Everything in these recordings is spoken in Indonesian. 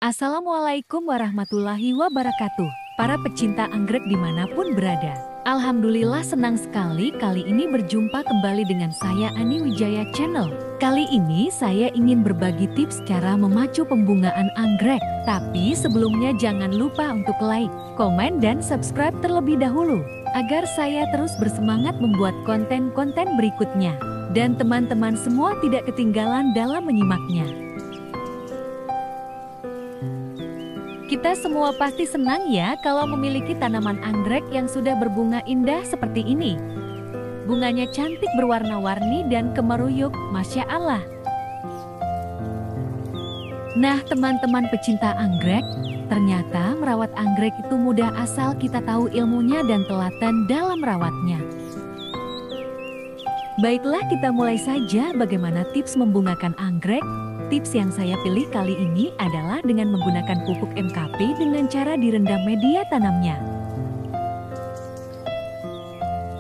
Assalamualaikum warahmatullahi wabarakatuh. Para pecinta anggrek dimanapun berada. Alhamdulillah senang sekali kali ini berjumpa kembali dengan saya Ani Wijaya Channel. Kali ini saya ingin berbagi tips cara memacu pembungaan anggrek. Tapi sebelumnya jangan lupa untuk like, komen dan subscribe terlebih dahulu. Agar saya terus bersemangat membuat konten-konten berikutnya. Dan teman-teman semua tidak ketinggalan dalam menyimaknya. Kita semua pasti senang ya kalau memiliki tanaman anggrek yang sudah berbunga indah seperti ini. Bunganya cantik berwarna-warni dan kemeruyuk, Masya Allah. Nah teman-teman pecinta anggrek, ternyata merawat anggrek itu mudah asal kita tahu ilmunya dan telaten dalam merawatnya. Baiklah kita mulai saja bagaimana tips membungakan anggrek. Tips yang saya pilih kali ini adalah dengan menggunakan pupuk MKP dengan cara direndam media tanamnya.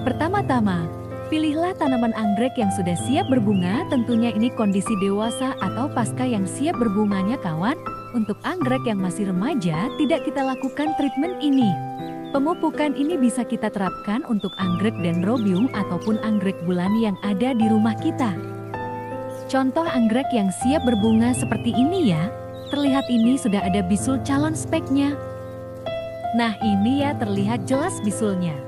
Pertama-tama, pilihlah tanaman anggrek yang sudah siap berbunga, tentunya ini kondisi dewasa atau pasca yang siap berbunganya kawan. Untuk anggrek yang masih remaja, tidak kita lakukan treatment ini. Pemupukan ini bisa kita terapkan untuk anggrek dendrobium ataupun anggrek bulani yang ada di rumah kita. Contoh anggrek yang siap berbunga seperti ini ya. Terlihat ini sudah ada bisul calon speknya. Nah ini ya terlihat jelas bisulnya.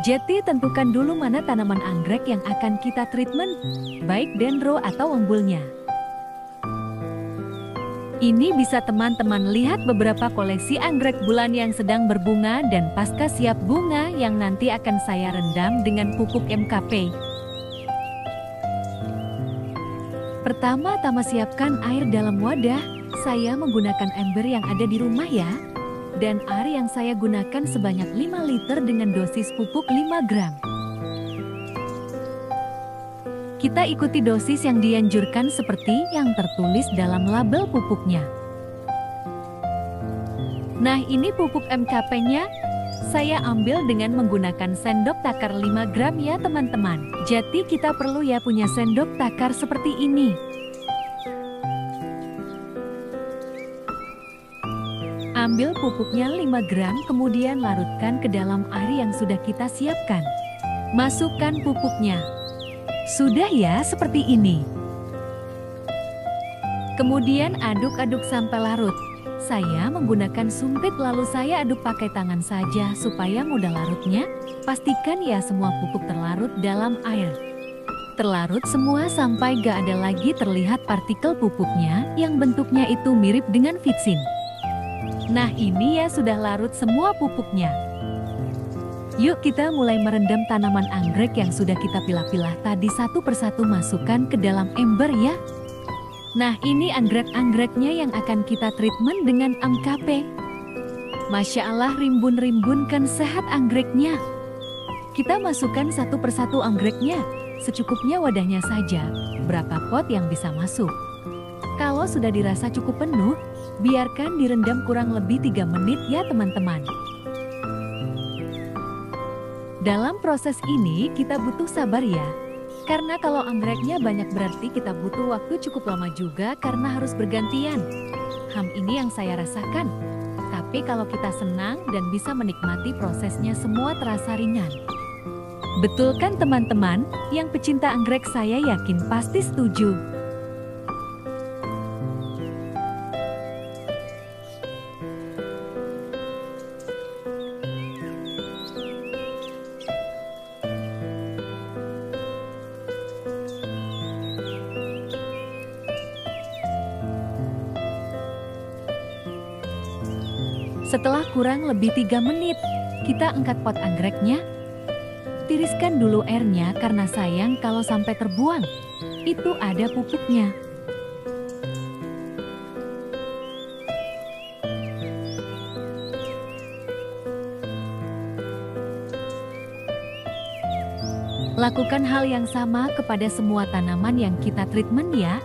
Jadi tentukan dulu mana tanaman anggrek yang akan kita treatment, baik dendro atau umbulnya. Ini bisa teman-teman lihat beberapa koleksi anggrek bulan yang sedang berbunga dan pasca siap bunga yang nanti akan saya rendam dengan pupuk MKP. Pertama-tama siapkan air dalam wadah, saya menggunakan ember yang ada di rumah ya. Dan air yang saya gunakan sebanyak 5 liter dengan dosis pupuk 5 gram. Kita ikuti dosis yang dianjurkan seperti yang tertulis dalam label pupuknya. Nah ini pupuk MKP-nya. Saya ambil dengan menggunakan sendok takar 5 gram ya teman-teman. Jadi kita perlu ya punya sendok takar seperti ini. Ambil pupuknya 5 gram kemudian larutkan ke dalam air yang sudah kita siapkan. Masukkan pupuknya. Sudah ya seperti ini. Kemudian aduk-aduk sampai larut. Saya menggunakan sumpit lalu saya aduk pakai tangan saja supaya mudah larutnya. Pastikan ya semua pupuk terlarut dalam air. Terlarut semua sampai gak ada lagi terlihat partikel pupuknya yang bentuknya itu mirip dengan vitsin. Nah ini ya sudah larut semua pupuknya. Yuk kita mulai merendam tanaman anggrek yang sudah kita pilah-pilah tadi satu persatu masukkan ke dalam ember ya. Nah ini anggrek-anggreknya yang akan kita treatment dengan MKP. Masya Allah rimbun-rimbunkan sehat anggreknya. Kita masukkan satu persatu anggreknya, secukupnya wadahnya saja, berapa pot yang bisa masuk. Kalau sudah dirasa cukup penuh, biarkan direndam kurang lebih 3 menit ya teman-teman. Dalam proses ini kita butuh sabar ya. Karena kalau anggreknya banyak berarti kita butuh waktu cukup lama juga karena harus bergantian. Ini yang saya rasakan. Tapi kalau kita senang dan bisa menikmati prosesnya semua terasa ringan. Betul kan teman-teman? Yang pecinta anggrek saya yakin pasti setuju. Setelah kurang lebih 3 menit, kita angkat pot anggreknya. Tiriskan dulu airnya karena sayang kalau sampai terbuang. Itu ada pupuknya. Lakukan hal yang sama kepada semua tanaman yang kita treatment ya.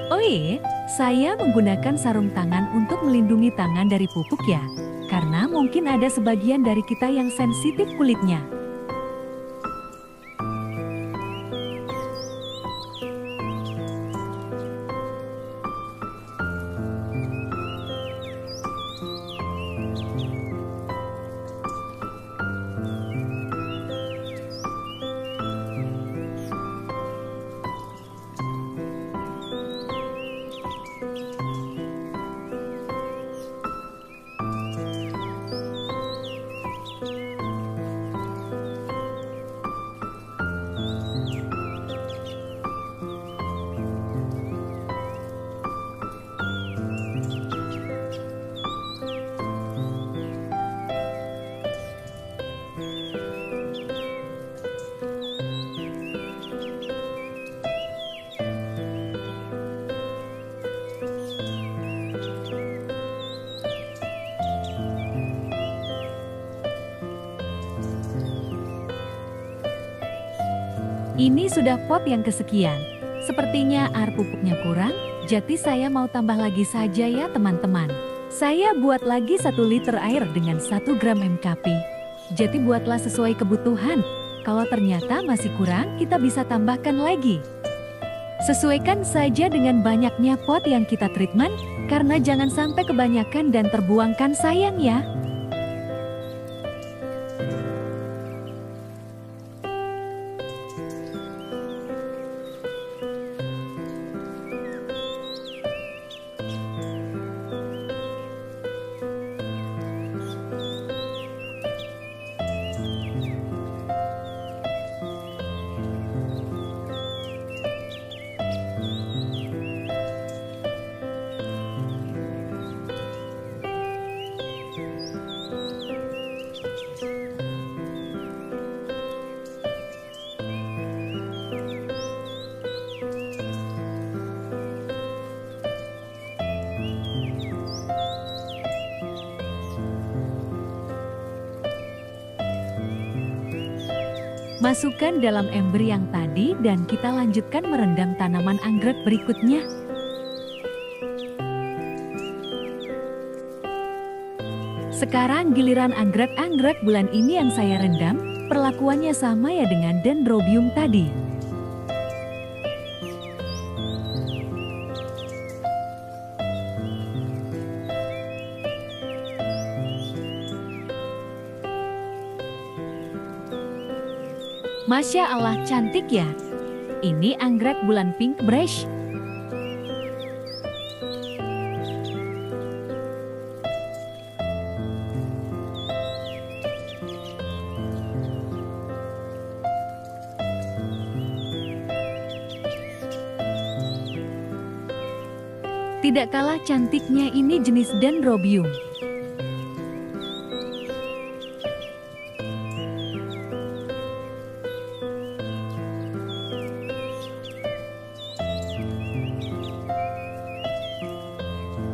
Oh iya, saya menggunakan sarung tangan untuk melindungi tangan dari pupuk ya. Karena mungkin ada sebagian dari kita yang sensitif kulitnya. Ini sudah pot yang kesekian. Sepertinya air pupuknya kurang, jadi saya mau tambah lagi saja ya teman-teman. Saya buat lagi 1 liter air dengan 1 gram MKP. Jadi buatlah sesuai kebutuhan. Kalau ternyata masih kurang, kita bisa tambahkan lagi. Sesuaikan saja dengan banyaknya pot yang kita treatment, karena jangan sampai kebanyakan dan terbuangkan sayang ya. Masukkan dalam ember yang tadi dan kita lanjutkan merendam tanaman anggrek berikutnya. Sekarang giliran anggrek-anggrek bulan ini yang saya rendam, perlakuannya sama ya dengan dendrobium tadi. Masya Allah cantik ya. Ini anggrek bulan pink brush. Tidak kalah cantiknya ini jenis dendrobium.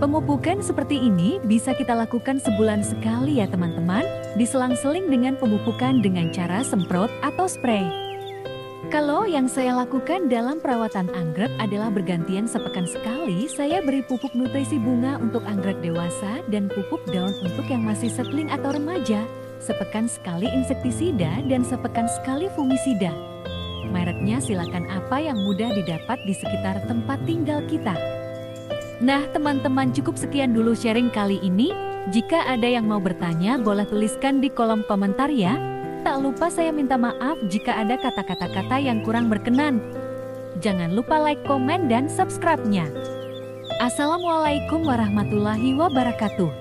Pemupukan seperti ini bisa kita lakukan sebulan sekali ya teman-teman, diselang-seling dengan pemupukan dengan cara semprot atau spray. Kalau yang saya lakukan dalam perawatan anggrek adalah bergantian sepekan sekali saya beri pupuk nutrisi bunga untuk anggrek dewasa dan pupuk daun untuk yang masih seedling atau remaja, sepekan sekali insektisida dan sepekan sekali fungisida. Mereknya silakan apa yang mudah didapat di sekitar tempat tinggal kita. Nah teman-teman, cukup sekian dulu sharing kali ini. Jika ada yang mau bertanya boleh tuliskan di kolom komentar ya. Tak lupa saya minta maaf jika ada kata-kata yang kurang berkenan. Jangan lupa like, komen, dan subscribe-nya. Assalamualaikum warahmatullahi wabarakatuh.